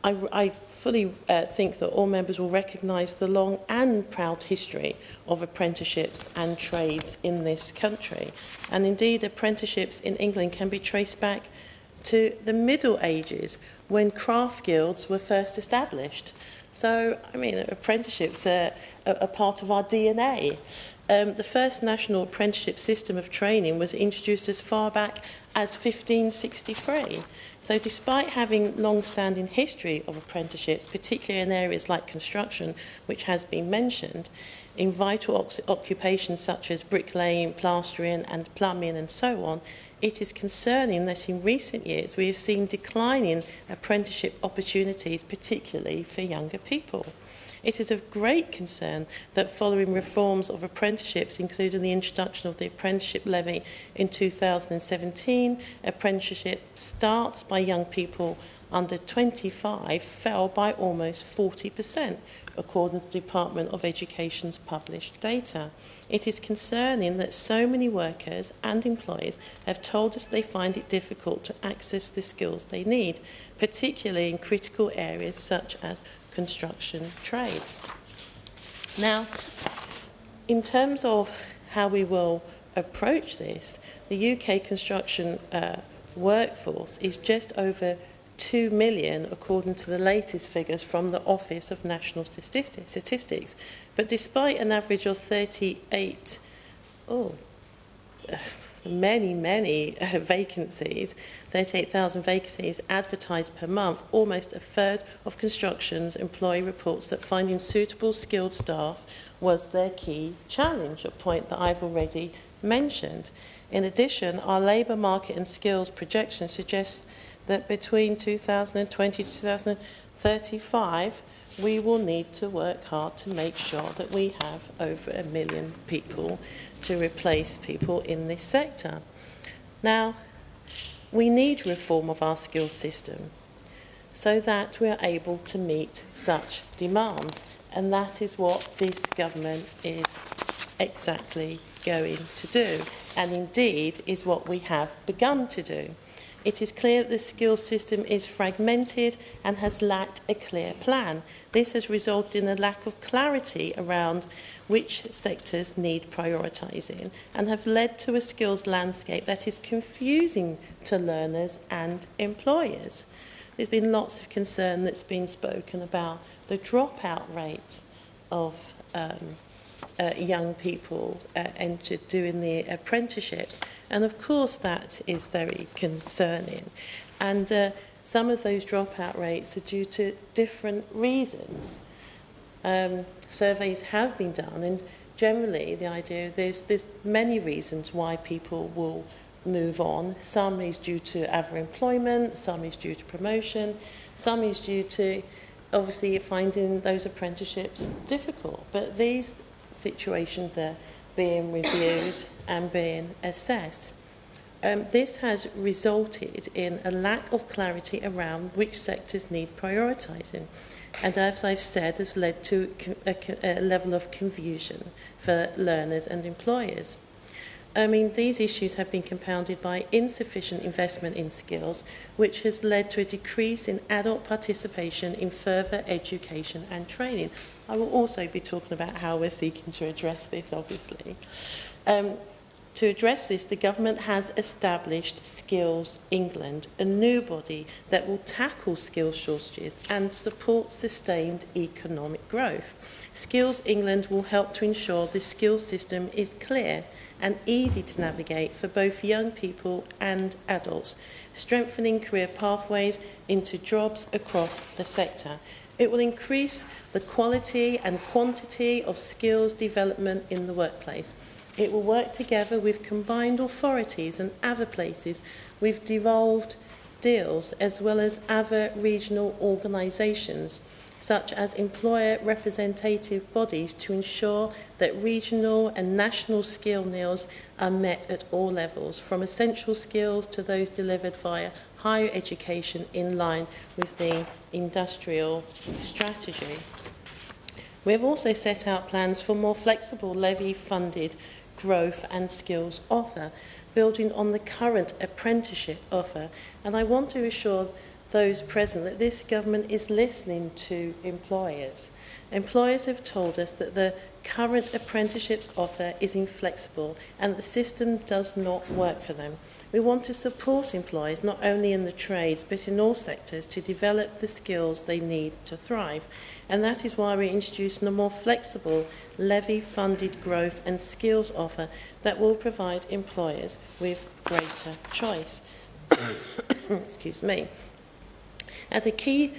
I fully think that all members will recognise the long and proud history of apprenticeships and trades in this country. And indeed, apprenticeships in England can be traced back to the Middle Ages, when craft guilds were first established. So, I mean, apprenticeships are a part of our DNA. The first national apprenticeship system of training was introduced as far back as 1563. So despite having long-standing history of apprenticeships, particularly in areas like construction, which has been mentioned, in vital occupations such as bricklaying, plastering and plumbing and so on, it is concerning that in recent years we have seen declining apprenticeship opportunities, particularly for younger people. It is of great concern that following reforms of apprenticeships, including the introduction of the apprenticeship levy in 2017, apprenticeship starts by young people under 25 fell by almost 40%, according to the Department of Education's published data. It is concerning that so many workers and employers have told us they find it difficult to access the skills they need, particularly in critical areas such as construction trades. Now, in terms of how we will approach this, the UK construction workforce is just over 2 million, according to the latest figures from the Office of National Statistics. But despite an average of 38,000 vacancies advertised per month, almost a third of construction's employee reports that finding suitable skilled staff was their key challenge, a point that I've already mentioned. In addition, our labour market and skills projection suggests that between 2020 to 2035, we will need to work hard to make sure that we have over 1 million people to replace people in this sector. Now, we need reform of our skills system so that we are able to meet such demands, and that is what this government is exactly going to do, and indeed is what we have begun to do. It is clear that the skills system is fragmented and has lacked a clear plan. This has resulted in a lack of clarity around which sectors need prioritising and have led to a skills landscape that is confusing to learners and employers. There's been lots of concern that's been spoken about the dropout rate of young people entered doing the apprenticeships, and of course that is very concerning, and some of those dropout rates are due to different reasons. Surveys have been done, and generally the idea there's many reasons why people will move on. Some is due to other employment, some is due to promotion, some is due to obviously finding those apprenticeships difficult, but these situations are being reviewed and being assessed. This has resulted in a lack of clarity around which sectors need prioritising. and as I've said, has led to a level of confusion for learners and employers. I mean, these issues have been compounded by insufficient investment in skills, which has led to a decrease in adult participation in further education and training. I will also be talking about how we're seeking to address this, obviously. To address this, the government has established Skills England, a new body that will tackle skills shortages and support sustained economic growth. Skills England will help to ensure the skills system is clear and easy to navigate for both young people and adults, strengthening career pathways into jobs across the sector. It will increase the quality and quantity of skills development in the workplace. It will work together with combined authorities and other places with devolved deals, as well as other regional organisations, such as employer representative bodies, to ensure that regional and national skill needs are met at all levels, from essential skills to those delivered via higher education in line with the industrial strategy. We have also set out plans for more flexible levy-funded growth and skills offer, building on the current apprenticeship offer. And I want to assure those present that this government is listening to employers. Employers have told us that the current apprenticeships offer is inflexible and the system does not work for them. We want to support employers not only in the trades but in all sectors to develop the skills they need to thrive. And that is why we're introducing a more flexible levy-funded growth and skills offer that will provide employers with greater choice. Excuse me. As a key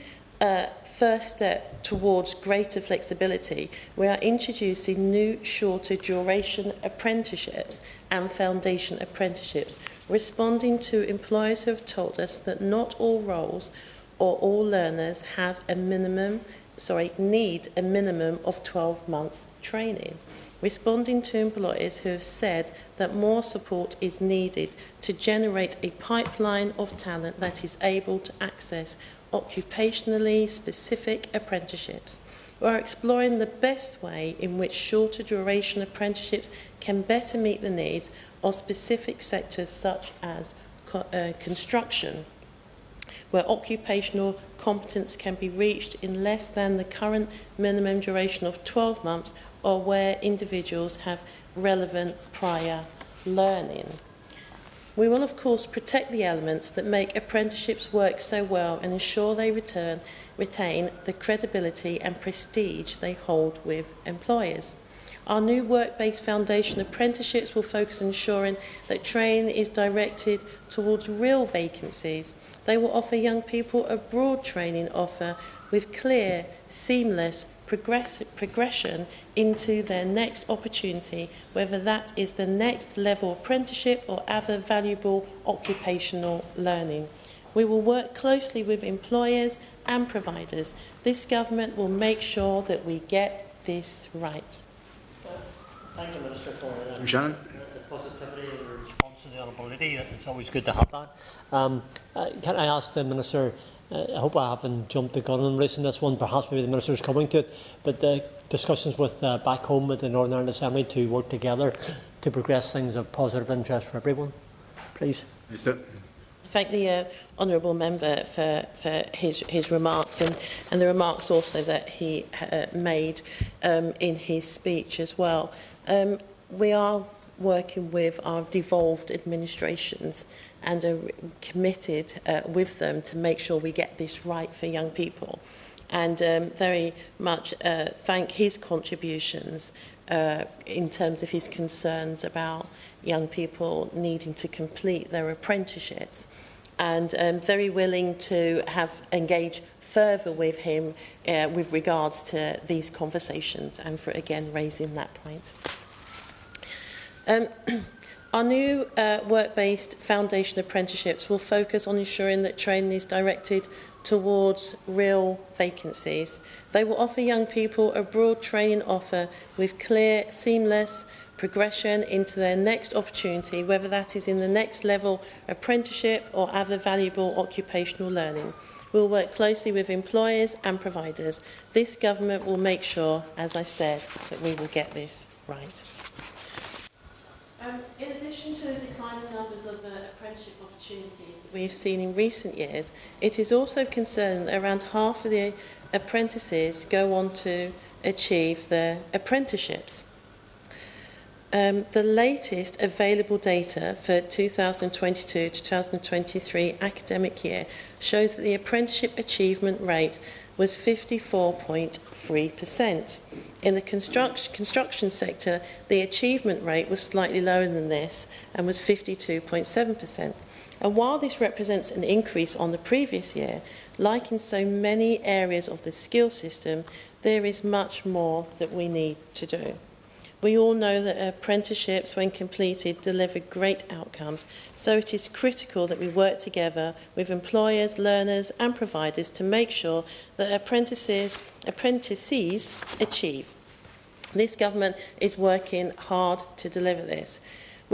first step towards greater flexibility, we are introducing new shorter duration apprenticeships and foundation apprenticeships, responding to employers who have told us that not all roles or all learners have a need a minimum of 12 months training. Responding to employers who have said that more support is needed to generate a pipeline of talent that is able to access occupationally specific apprenticeships. We are exploring the best way in which shorter duration apprenticeships can better meet the needs of specific sectors such as construction, where occupational competence can be reached in less than the current minimum duration of 12 months, or where individuals have relevant prior learning. We will, of course, protect the elements that make apprenticeships work so well and ensure they retain the credibility and prestige they hold with employers. Our new work-based foundation apprenticeships will focus on ensuring that training is directed towards real vacancies. They will offer young people a broad training offer with clear, seamless progression into their next opportunity, whether that is the next level apprenticeship or other valuable occupational learning. We will work closely with employers and providers. This government will make sure that we get this right. Thank you, Minister, for Shannon. the positivity and the response to the Honourable Lady. It's always good to have that. Can I ask the Minister, I hope I haven't jumped the gun in relation to this one, perhaps maybe the Minister is coming to it, but the discussions with back home at the Northern Ireland Assembly to work together to progress things of positive interest for everyone, please. Minister. Thank the honourable member for his remarks and the remarks also that he made in his speech as well. We are working with our devolved administrations and are committed with them to make sure we get this right for young people. And very much thank his contributions in terms of his concerns about young people needing to complete their apprenticeships. And very willing to engage further with him with regards to these conversations and for again raising that point. Our new work-based foundation apprenticeships will focus on ensuring that training is directed towards real vacancies. They will offer young people a broad training offer with clear, seamless progression into their next opportunity, whether that is in the next level apprenticeship or other valuable occupational learning. We'll work closely with employers and providers. This government will make sure, as I said, that we will get this right. In addition to the declining numbers of apprenticeship opportunities that we've seen in recent years, it is also concerned that around half of the apprentices go on to achieve their apprenticeships. The latest available data for 2022 to 2023 academic year shows that the apprenticeship achievement rate was 54.3%. In the construction sector, the achievement rate was slightly lower than this and was 52.7%. And while this represents an increase on the previous year, like in so many areas of the skill system, there is much more that we need to do. We all know that apprenticeships, when completed, deliver great outcomes, so it is critical that we work together with employers, learners and providers to make sure that apprentices achieve. This government is working hard to deliver this.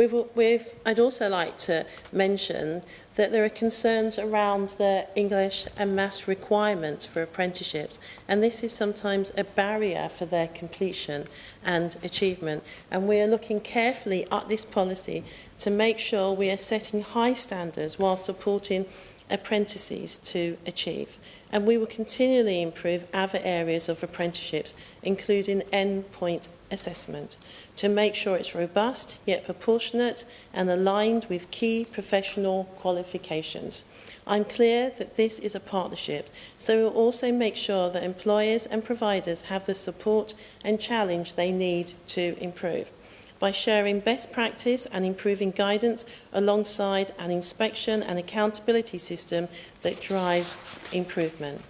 I'd also like to mention that there are concerns around the English and maths requirements for apprenticeships, and this is sometimes a barrier for their completion and achievement. And we are looking carefully at this policy to make sure we are setting high standards while supporting apprentices to achieve. And we will continually improve other areas of apprenticeships, including endpoint assessment, to make sure it's robust yet proportionate and aligned with key professional qualifications. I'm clear that this is a partnership, so we'll also make sure that employers and providers have the support and challenge they need to improve, by sharing best practice and improving guidance alongside an inspection and accountability system that drives improvement.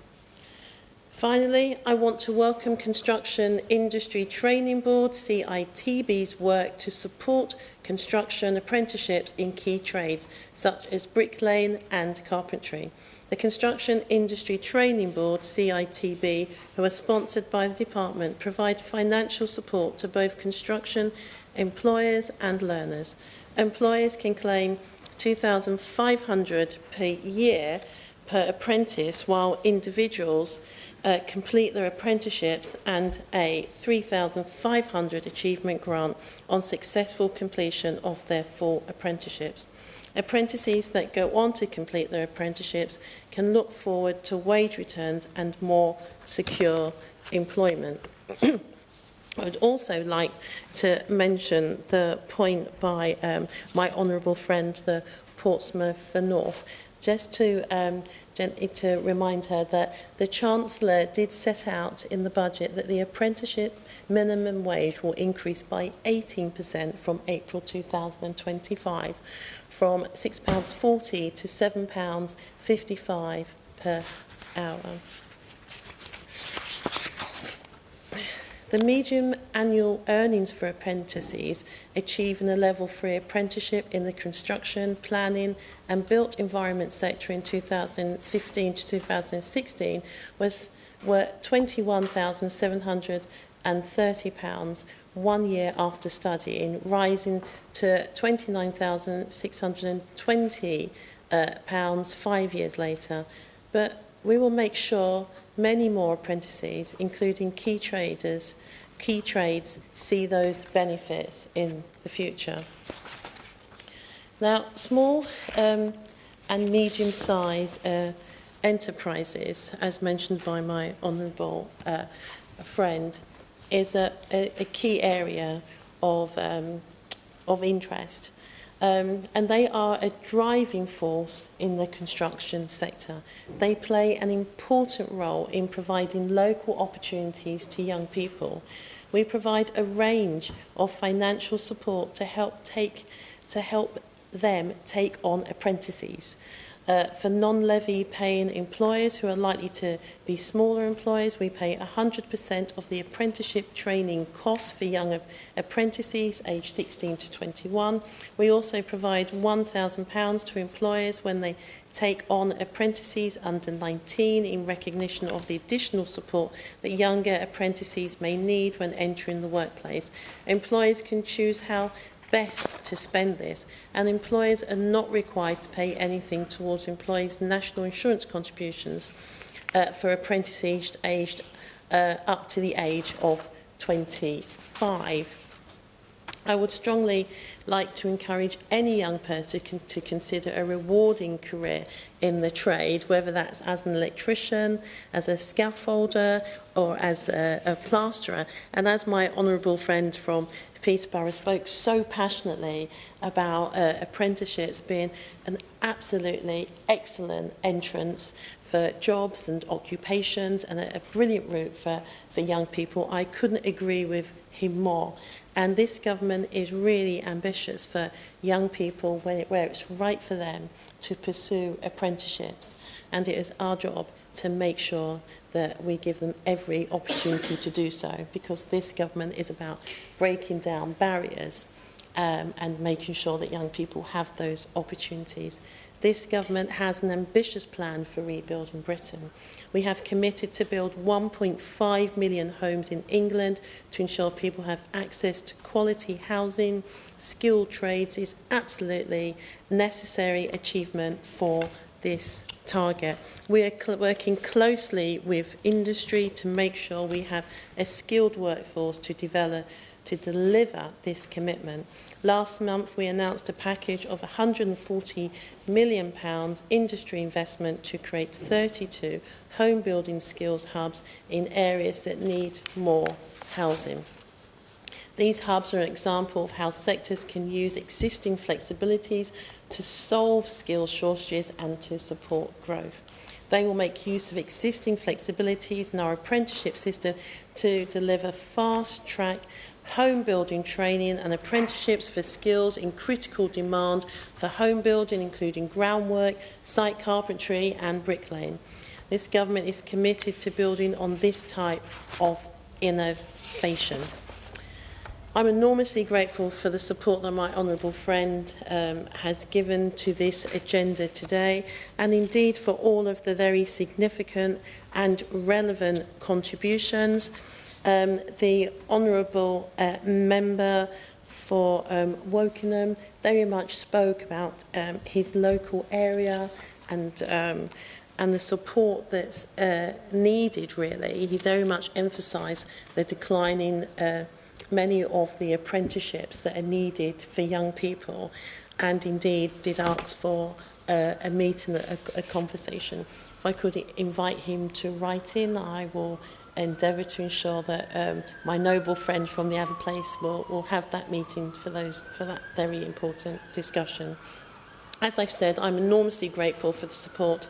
Finally, I want to welcome Construction Industry Training Board, CITB's work to support construction apprenticeships in key trades, such as bricklaying and carpentry. The Construction Industry Training Board, CITB, who are sponsored by the department, provide financial support to both construction employers and learners. Employers can claim $2,500 per year per apprentice, while individuals complete their apprenticeships and a $3,500 achievement grant on successful completion of their full apprenticeships. Apprentices that go on to complete their apprenticeships can look forward to wage returns and more secure employment. I would also like to mention the point by my honourable friend, the Portsmouth North, just to gently to remind her that the Chancellor did set out in the budget that the apprenticeship minimum wage will increase by 18% from April 2025, from £6.40 to £7.55 per hour. The median annual earnings for apprentices achieving a level 3 apprenticeship in the construction, planning and built environment sector in 2015 to 2016 were £21,730 1 year after studying, rising to £29,620 5 years later. But we will make sure many more apprentices, including key trades, see those benefits in the future. Now, small and medium-sized enterprises, as mentioned by my honourable friend, is a key area of interest. And they are a driving force in the construction sector. They play an important role in providing local opportunities to young people. We provide a range of financial support to help them take on apprentices. For non-levy paying employers who are likely to be smaller employers, we pay 100% of the apprenticeship training costs for young apprentices aged 16 to 21. We also provide £1,000 to employers when they take on apprentices under 19 in recognition of the additional support that younger apprentices may need when entering the workplace. Employers can choose how best to spend this, and employers are not required to pay anything towards employees' national insurance contributions for apprentices aged up to the age of 25. I would strongly like to encourage any young person to consider a rewarding career in the trade, whether that's as an electrician, as a scaffolder, or as a plasterer. And as my honourable friend from Peterborough spoke so passionately about apprenticeships being an absolutely excellent entrance for jobs and occupations and a brilliant route for young people, I couldn't agree with him more. And this government is really ambitious for young people where it's right for them to pursue apprenticeships. And it is our job to make sure that we give them every opportunity to do so, because this government is about breaking down barriers and making sure that young people have those opportunities. This government has an ambitious plan for rebuilding Britain. We have committed to build 1.5 million homes in England to ensure people have access to quality housing. Skilled trades is absolutely necessary achievement for this target. We are working closely with industry to make sure we have a skilled workforce to deliver this commitment. Last month, we announced a package of £140 million industry investment to create 32 home building skills hubs in areas that need more housing. These hubs are an example of how sectors can use existing flexibilities to solve skills shortages and to support growth. They will make use of existing flexibilities in our apprenticeship system to deliver fast-track home building training and apprenticeships for skills in critical demand for home building, including groundwork, site carpentry and bricklaying. This government is committed to building on this type of innovation. I'm enormously grateful for the support that my honourable friend has given to this agenda today, and indeed for all of the very significant and relevant contributions. The honourable member for Wokingham very much spoke about his local area and the support that's needed, really. He very much emphasised the decline in many of the apprenticeships that are needed for young people, and indeed did ask for a meeting, a conversation. If I could invite him to write in, I will endeavour to ensure that my noble friend from the other place will have that meeting for that very important discussion. As I've said, I'm enormously grateful for the support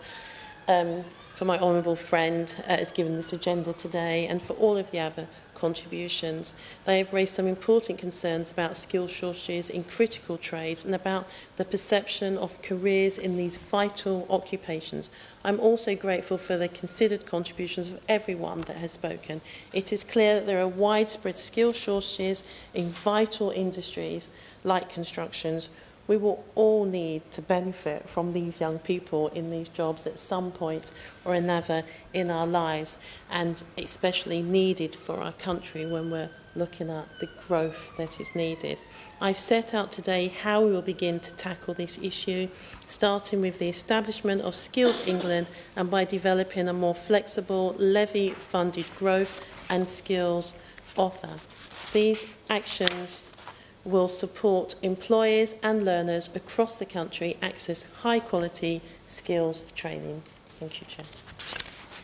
for my honourable friend has given this agenda today, and for all of the other contributions. They have raised some important concerns about skill shortages in critical trades and about the perception of careers in these vital occupations. I'm also grateful for the considered contributions of everyone that has spoken. It is clear that there are widespread skill shortages in vital industries like constructions. We will all need to benefit from these young people in these jobs at some point or another in our lives, and especially needed for our country when we're looking at the growth that is needed. I've set out today how we will begin to tackle this issue, starting with the establishment of Skills England and by developing a more flexible levy-funded growth and skills offer. These actions will support employers and learners across the country access high-quality skills training. Thank you, Chair.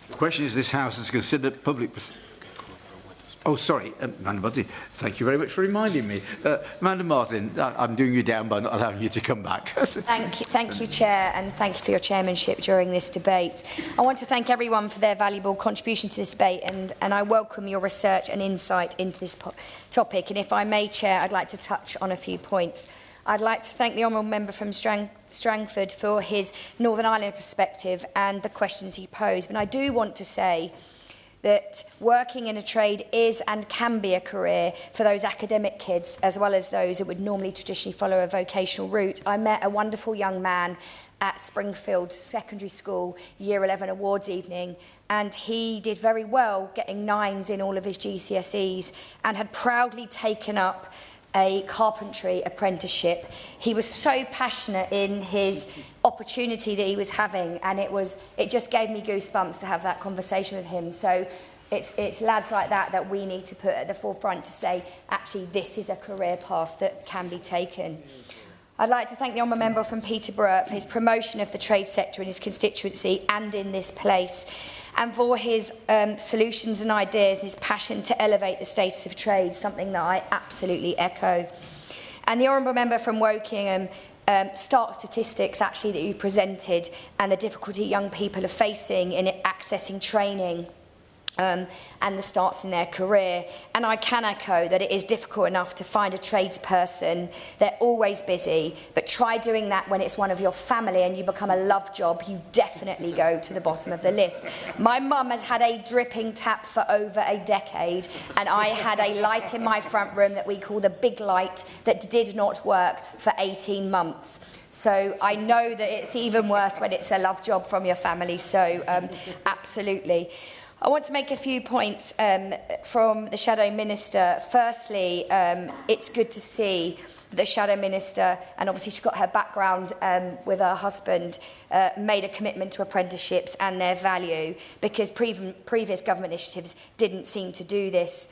The question is, this House has considered public... Oh, sorry, Amanda Martin. Thank you very much for reminding me. Amanda Martin, I'm doing you down by not allowing you to come back. Thank you, Chair, and thank you for your chairmanship during this debate. I want to thank everyone for their valuable contribution to this debate, and I welcome your research and insight into this topic. And if I may, Chair, I'd like to touch on a few points. I'd like to thank the honourable member from Strangford for his Northern Ireland perspective and the questions he posed. But I do want to say that working in a trade is and can be a career for those academic kids as well as those that would normally traditionally follow a vocational route. I met a wonderful young man at Springfield Secondary School Year 11 Awards evening, and he did very well, getting 9s in all of his GCSEs, and had proudly taken up a carpentry apprenticeship. He was so passionate in his opportunity that he was having, and it just gave me goosebumps to have that conversation with him. So it's lads like that we need to put at the forefront to say, actually, this is a career path that can be taken. I'd like to thank the Honourable Member from Peterborough for his promotion of the trade sector in his constituency and in this place, and for his solutions and ideas and his passion to elevate the status of trade, something that I absolutely echo. And the Honourable Member from Wokingham, stark statistics actually that you presented, and the difficulty young people are facing in accessing training and the starts in their career. And I can echo that it is difficult enough to find a tradesperson. They're always busy, but try doing that when it's one of your family and you become a love job, you definitely go to the bottom of the list. My mum has had a dripping tap for over a decade, and I had a light in my front room that we call the big light that did not work for 18 months. So I know that it's even worse when it's a love job from your family, so absolutely. I want to make a few points from the Shadow Minister. Firstly, it's good to see the Shadow Minister, and obviously she's got her background with her husband, made a commitment to apprenticeships and their value, because previous government initiatives didn't seem to do this.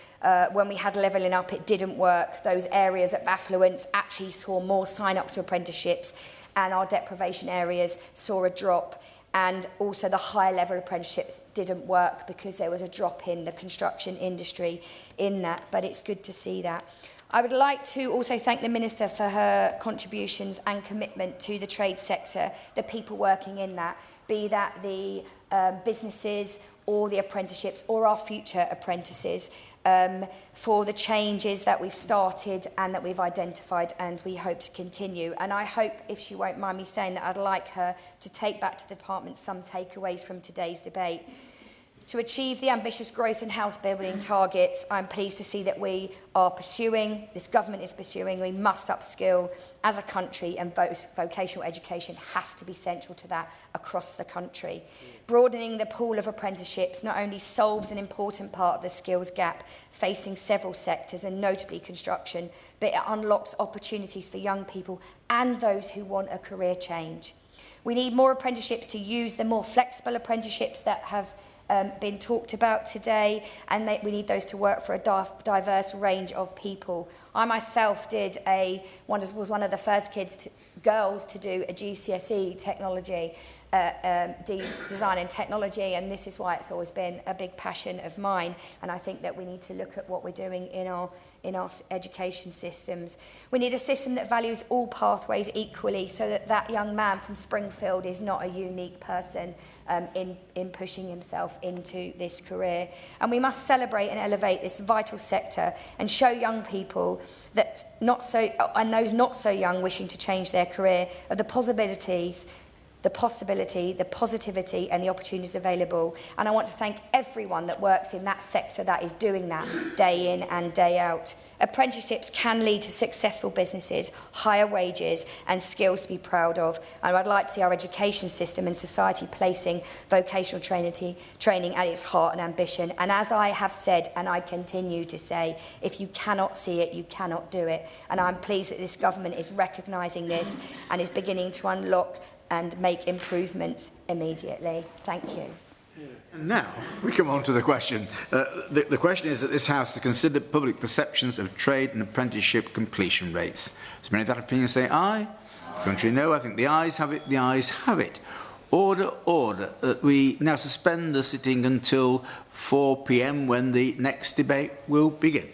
When we had levelling up, it didn't work. Those areas of affluence actually saw more sign up to apprenticeships, and our deprivation areas saw a drop. And also the higher level apprenticeships didn't work because there was a drop in the construction industry in that, but it's good to see that. I would like to also thank the Minister for her contributions and commitment to the trade sector, the people working in that, be that the businesses or the apprenticeships or our future apprentices, for the changes that we've started and that we've identified, and we hope to continue. And I hope, if she won't mind me saying that, I'd like her to take back to the department some takeaways from today's debate. To achieve the ambitious growth and house building targets, I'm pleased to see that we are pursuing, this government is pursuing, we must upskill as a country, and vocational education has to be central to that across the country. Broadening the pool of apprenticeships not only solves an important part of the skills gap facing several sectors, and notably construction, but it unlocks opportunities for young people and those who want a career change. We need more apprenticeships to use the more flexible apprenticeships that have been talked about today, and we need those to work for a diverse range of people. I myself was one of the first girls to do a GCSE technology, design and technology, and this is why it's always been a big passion of mine, and I think that we need to look at what we're doing in our education systems. We need a system that values all pathways equally, so that that young man from Springfield is not a unique person in pushing himself into this career. And we must celebrate and elevate this vital sector and show young people that and those not so young wishing to change their career of the possibilities, the positivity and the opportunities available. And I want to thank everyone that works in that sector that is doing that day in and day out. Apprenticeships can lead to successful businesses, higher wages and skills to be proud of. And I'd like to see our education system and society placing vocational training at its heart and ambition. And as I have said, and I continue to say, if you cannot see it, you cannot do it. And I'm pleased that this government is recognising this and is beginning to unlock and make improvements immediately. Thank you. And now we come on to the question. The question is that this House has considered public perceptions of trade and apprenticeship completion rates. As many of that opinion say aye. The contrary, no. I think the ayes have it. The ayes have it. Order, order. We now suspend the sitting until 4 p.m. when the next debate will begin.